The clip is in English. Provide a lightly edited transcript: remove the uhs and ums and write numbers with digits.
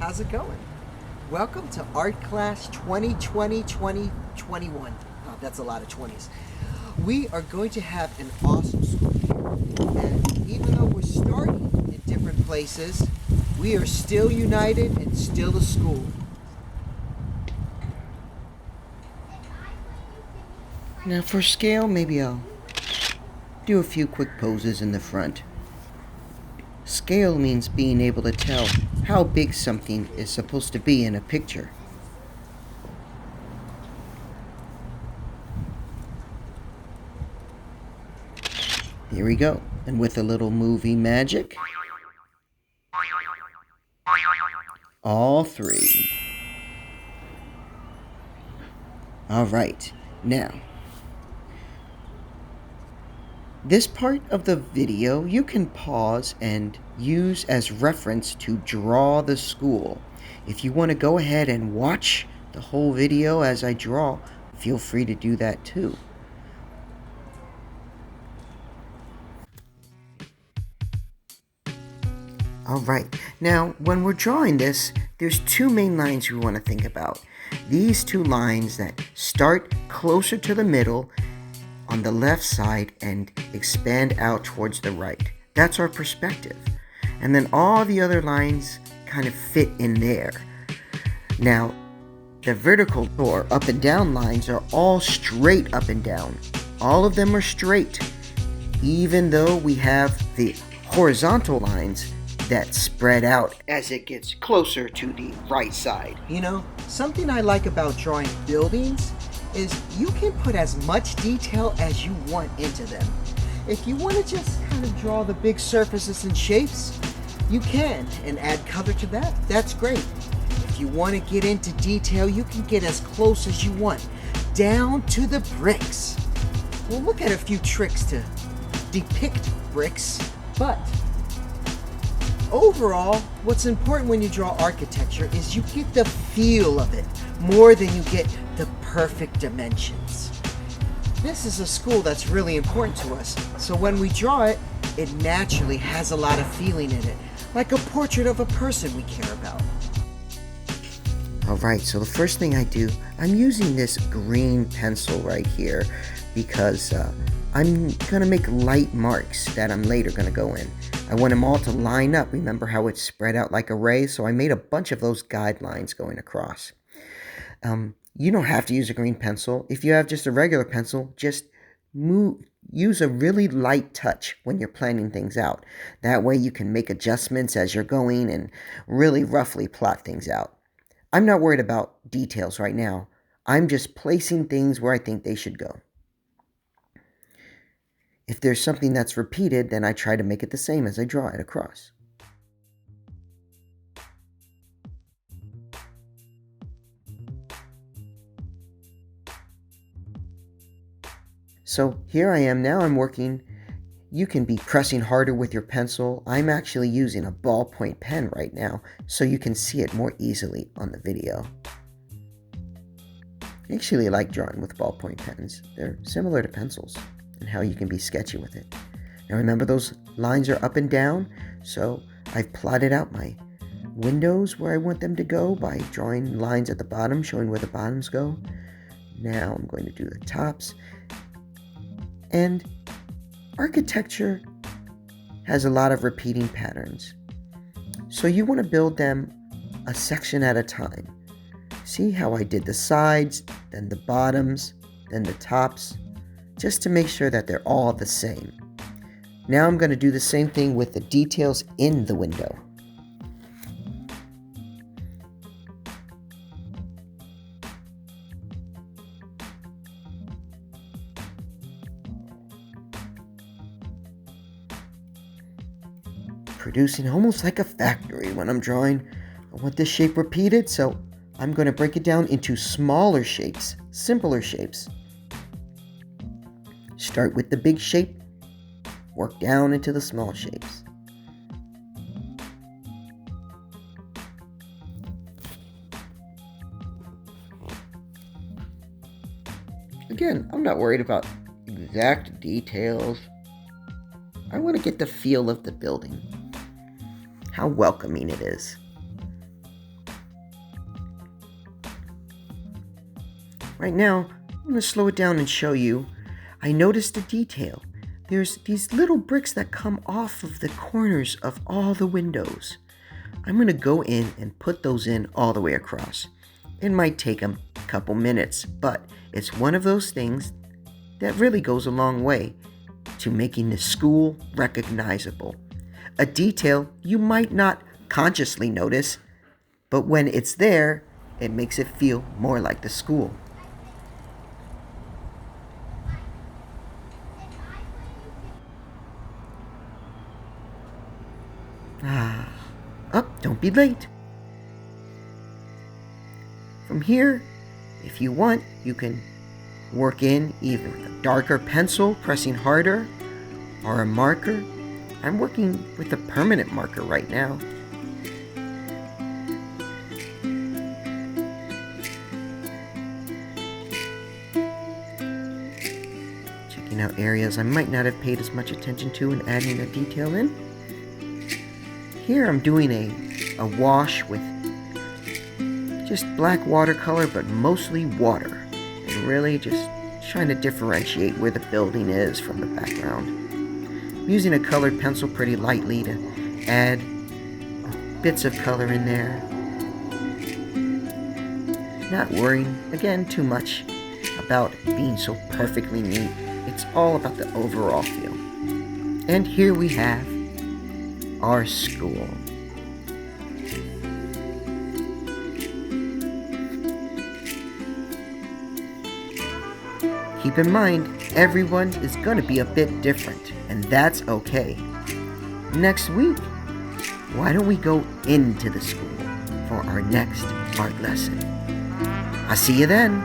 how's it going? Welcome to Art Class 2020-2021. Oh, that's a lot of 20s. We are going to have an awesome school year. And even though we're starting in different places, we are still united and still a school. Now for scale, maybe I'll do a few quick poses in the front. Scale means being able to tell how big something is supposed to be in a picture. Here we go. And with a little movie magic, all three. All right, now, this part of the video you can pause and use as reference to draw the school. If you want to go ahead and watch the whole video as I draw, feel free to do that too. Alright, now when we're drawing this, there's two main lines we want to think about. These two lines that start closer to the middle on the left side and expand out towards the right. That's our perspective. And then all the other lines kind of fit in there. Now, the vertical or up and down lines are all straight up and down. All of them are straight, even though we have the horizontal lines that spread out as it gets closer to the right side. You know, something I like about drawing buildings is you can put as much detail as you want into them. If you want to just kind of draw the big surfaces and shapes, you can, and add color to that. That's great. If you want to get into detail, you can get as close as you want, down to the bricks. We'll look at a few tricks to depict bricks, but overall, what's important when you draw architecture is you get the feel of it more than you get the perfect dimensions. This is a school that's really important to us, so when we draw it, it naturally has a lot of feeling in it, like a portrait of a person we care about. Alright, so the first thing I do, I'm using this green pencil right here because I'm going to make light marks that I'm later going to go in. I want them all to line up. Remember how it's spread out like a ray? So I made a bunch of those guidelines going across. You don't have to use a green pencil. If you have just a regular pencil, just use a really light touch when you're planning things out. That way you can make adjustments as you're going and really roughly plot things out. I'm not worried about details right now. I'm just placing things where I think they should go. If there's something that's repeated, then I try to make it the same as I draw it across. So here I am now, I'm working. You can be pressing harder with your pencil. I'm actually using a ballpoint pen right now, so you can see it more easily on the video. I actually like drawing with ballpoint pens. They're similar to pencils and how you can be sketchy with it. Now remember, those lines are up and down, so I've plotted out my windows where I want them to go by drawing lines at the bottom, showing where the bottoms go. Now I'm going to do the tops. And architecture has a lot of repeating patterns, so you want to build them a section at a time. See how I did the sides, then the bottoms, then the tops, just to make sure that they're all the same. Now I'm going to do the same thing with the details in the window. Producing almost like a factory when I'm drawing. I want this shape repeated, so I'm going to break it down into smaller shapes, simpler shapes. Start with the big shape, work down into the small shapes. Again, I'm not worried about exact details. I want to get the feel of the building, how welcoming it is. Right now, I'm going to slow it down and show you. I noticed a detail. There's these little bricks that come off of the corners of all the windows. I'm going to go in and put those in all the way across. It might take a couple minutes, but it's one of those things that really goes a long way to making the school recognizable. A detail you might not consciously notice, but when it's there, it makes it feel more like the school. Don't be late. From here, if you want, you can work in either with a darker pencil, pressing harder, or a marker. I'm working with a permanent marker right now. Checking out areas I might not have paid as much attention to and adding a detail in. Here I'm doing a wash with just black watercolor, but mostly water. And really just trying to differentiate where the building is from the background. I'm using a colored pencil pretty lightly to add bits of color in there. Not worrying, again, too much about being so perfectly neat. It's all about the overall feel. And here we have our school. Keep in mind, everyone is going to be a bit different, and that's okay. Next week, why don't we go into the school for our next art lesson? I'll see you then.